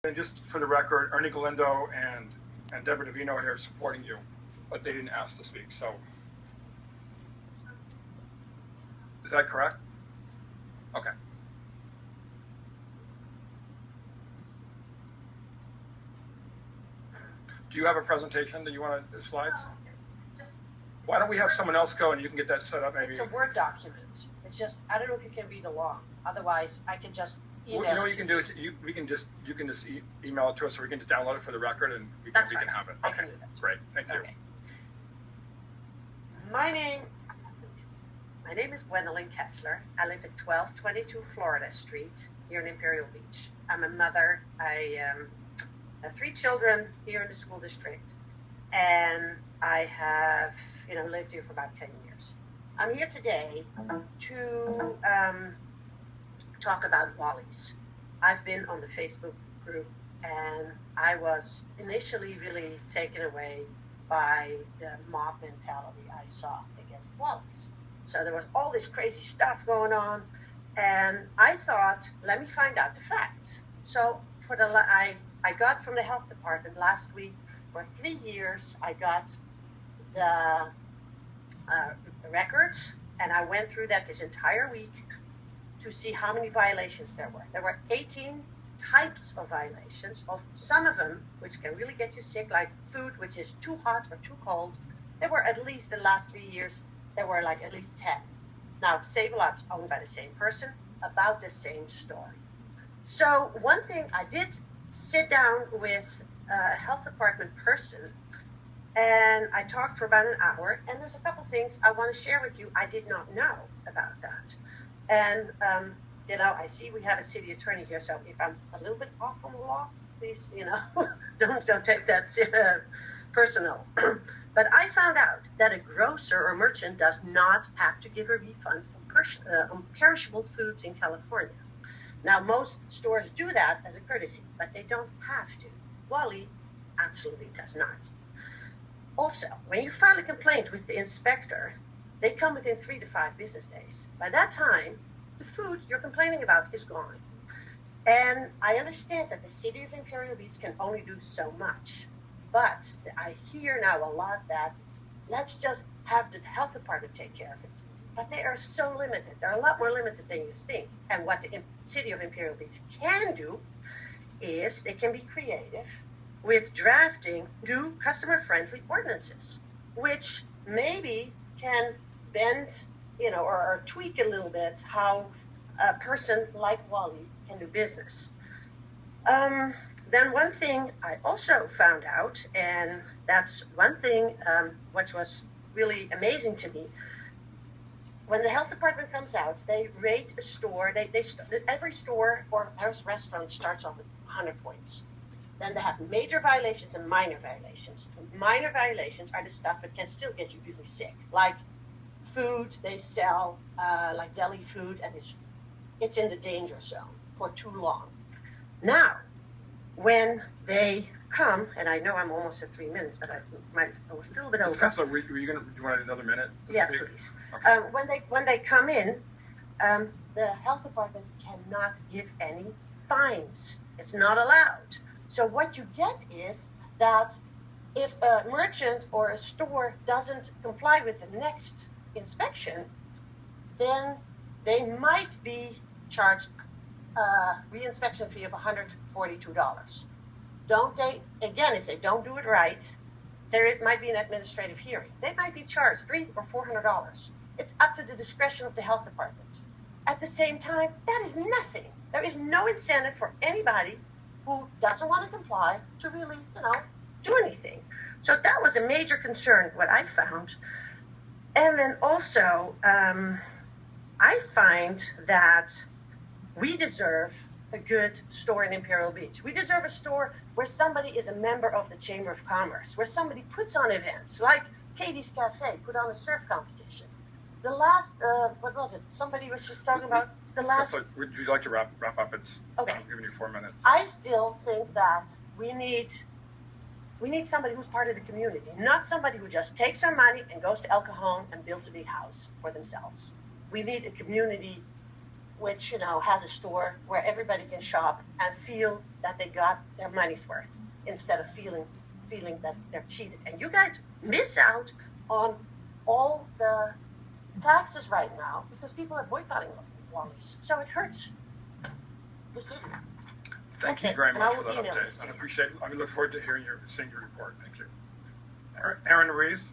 And just for the record, Ernie Galindo and Deborah Davino are here supporting you, but they didn't ask to speak. So, is that correct? Okay. Do you have a presentation that you want to slides? Why don't we have someone else go and you can get that set up maybe? It's a Word document. It's just, I don't know if you can read along. Otherwise, I can just email well, you know what it you can do is you can just email it to us, or we can just download it for the record and we can have it. I can do that. Great, thank you. Okay. My name is Gwendolyn Kessler. I live at 1222 Florida Street here in Imperial Beach. I'm a mother. I have 3 children here in the school district, and I have lived here for about 10 years. I'm here today to talk about Wallys. I've been on the Facebook group, and I was initially really taken away by the mob mentality I saw against Wallys. So there was all this crazy stuff going on, and I thought, let me find out the facts. So I got from the health department last week, for 3 years, I got the records, and I went through that this entire week to see how many violations there were. There were 18 types of violations, of some of them which can really get you sick, like food which is too hot or too cold. There were at least the last 3 years, there were like at least 10. Now, Save-A-Lot's owned by the same person, about the same story. So one thing, I did sit down with a health department person, and I talked for about an hour, and there's a couple things I want to share with you I did not know about that. And, I see we have a city attorney here, so if I'm a little bit off on the law, please, don't take that personal. But I found out that a grocer or merchant does not have to give a refund on perishable foods in California. Now, most stores do that as a courtesy, but they don't have to. Wally absolutely does not. Also, when you file a complaint with the inspector, they come within 3 to 5 business days. By that time, the food you're complaining about is gone. And I understand that the city of Imperial Beach can only do so much. But I hear now a lot that let's just have the health department take care of it. But they are so limited. They're a lot more limited than you think. And what the city of Imperial Beach can do is they can be creative with drafting new customer-friendly ordinances, which maybe can bend, or tweak a little bit how a person like Wally can do business. Then one thing I also found out, and that's one thing which was really amazing to me. When the health department comes out, they rate a store. Every store or restaurant starts off with 100 points. Then they have major violations and minor violations. Minor violations are the stuff that can still get you really sick, like food they sell, like deli food, and it's in the danger zone for too long. Now, when they come, and I know I'm almost at 3 minutes, but I might go a little bit over. Councilor, do you want another minute? Yes, speak? please. Okay. When they come in, the health department cannot give any fines. It's not allowed. So what you get is that if a merchant or a store doesn't comply with the next inspection, then they might be charged a reinspection fee of $142. Don't they? Again, if they don't do it right, might be an administrative hearing. They might be charged $300 or $400. It's up to the discretion of the health department. At the same time, that is nothing. There is no incentive for anybody who doesn't want to comply to really, do anything. So that was a major concern, what I found. And then also, I find that we deserve a good store in Imperial Beach. We deserve a store where somebody is a member of the Chamber of Commerce, where somebody puts on events, like Katie's Cafe put on a surf competition. The last, what was it? Somebody was just talking about the last... Would you like to wrap up? Okay. I'm giving you 4 minutes. I still think that we need somebody who's part of the community, not somebody who just takes our money and goes to El Cajon and builds a big house for themselves. We need a community which, you know, has a store where everybody can shop and feel that they got their money's worth instead of feeling that they're cheated. And you guys miss out on all the taxes right now because people are boycotting Wallys. So it hurts the city. Thank That's you it. very And much I for will that email update. this to I you. appreciate it. I look forward to seeing your report. Thank you. Aaron Ruiz?